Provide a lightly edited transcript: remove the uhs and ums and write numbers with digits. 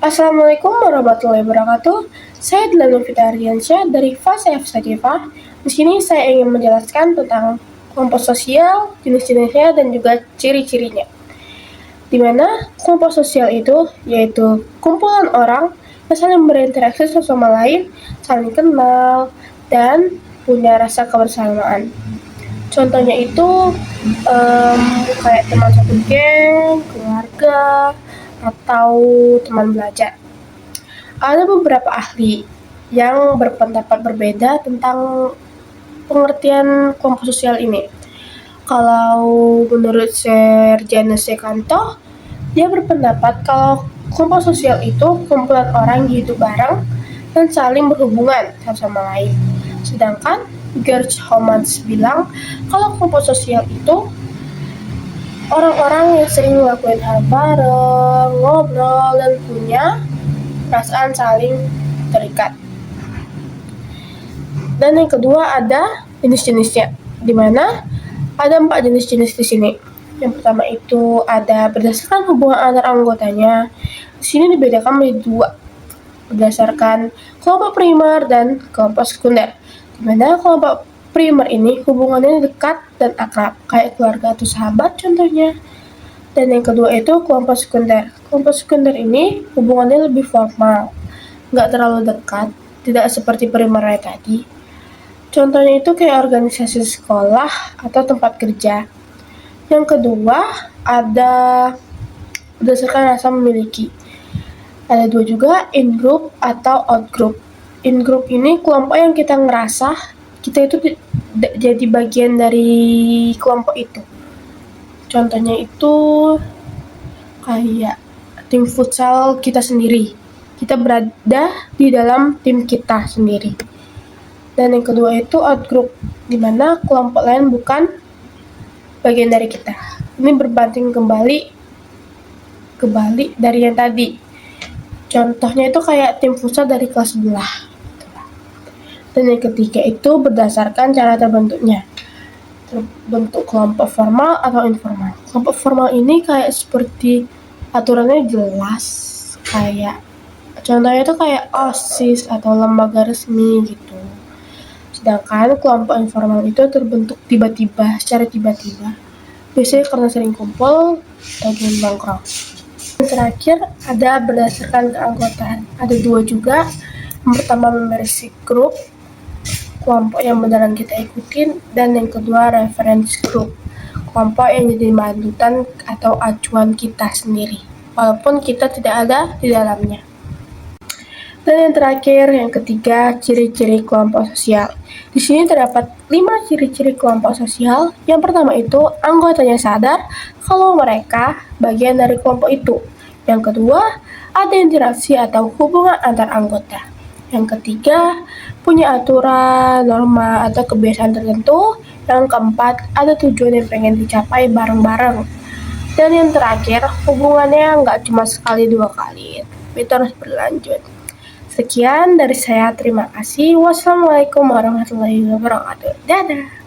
Assalamualaikum warahmatullahi wabarakatuh. Saya Dilan Novita Ardiansyah dari Fase F Sajifa. Di sini saya ingin menjelaskan tentang kelompok sosial, jenis-jenisnya, dan juga ciri-cirinya. Di mana kelompok sosial itu yaitu kumpulan orang yang saling berinteraksi satu sama lain, saling kenal, dan punya rasa kebersamaan. Contohnya itu kayak teman satu geng, keluarga, atau teman belajar. Ada beberapa ahli yang berpendapat berbeda tentang pengertian kelompok sosial ini. Kalau menurut Sir James Canto, dia berpendapat kalau kelompok sosial itu kumpulan orang yang hidup bareng dan saling berhubungan satu sama lain. Sedangkan George Homans bilang kalau kelompok sosial itu orang-orang yang sering melakukan hal bareng, ngobrol, dan punya perasaan saling terikat. Dan yang kedua ada jenis-jenisnya, di mana ada 4 jenis-jenis di sini. Yang pertama itu ada berdasarkan hubungan antar anggotanya. Di sini dibedakan menjadi 2, berdasarkan kelompok primer dan kelompok sekunder. Di mana kelompok primer ini hubungannya dekat dan akrab, kayak keluarga atau sahabat contohnya. Dan yang kedua itu kelompok sekunder. Kelompok sekunder ini hubungannya lebih formal, nggak terlalu dekat, tidak seperti primer tadi. Contohnya itu kayak organisasi sekolah atau tempat kerja. Yang kedua ada berdasarkan rasa memiliki. Ada 2 juga, in group atau out group. In group ini kelompok yang kita ngerasa kita itu jadi bagian dari kelompok itu. Contohnya itu kayak tim futsal kita sendiri. Kita berada di dalam tim kita sendiri. Dan yang kedua itu out group, di mana kelompok lain bukan bagian dari kita. Ini berbanding kembali dari yang tadi. Contohnya itu kayak tim futsal dari kelas sebelah. Dan yang ketiga itu berdasarkan cara terbentuknya, terbentuk kelompok formal atau informal. Kelompok formal ini kayak seperti aturannya jelas, kayak contohnya itu kayak OSIS atau lembaga resmi gitu. Sedangkan kelompok informal itu terbentuk tiba-tiba, secara tiba-tiba, biasanya karena sering kumpul atau nongkrong. Yang terakhir ada berdasarkan keanggotaan. Ada 2 juga. Yang pertama membership group, kelompok yang beneran kita ikutin, dan yang kedua reference group, kelompok yang jadi panutan atau acuan kita sendiri walaupun kita tidak ada di dalamnya. Dan yang terakhir, yang ketiga, ciri-ciri kelompok sosial. Di sini terdapat 5 ciri-ciri kelompok sosial. Yang pertama itu anggotanya sadar kalau mereka bagian dari kelompok itu. Yang kedua, ada interaksi atau hubungan antar anggota. Yang ketiga, punya aturan, norma, atau kebiasaan tertentu. Yang keempat, ada tujuan yang pengen dicapai bareng-bareng. Dan yang terakhir, hubungannya nggak cuma sekali 2 kali, tapi terus berlanjut. Sekian dari saya, terima kasih. Wassalamualaikum warahmatullahi wabarakatuh. Dadah!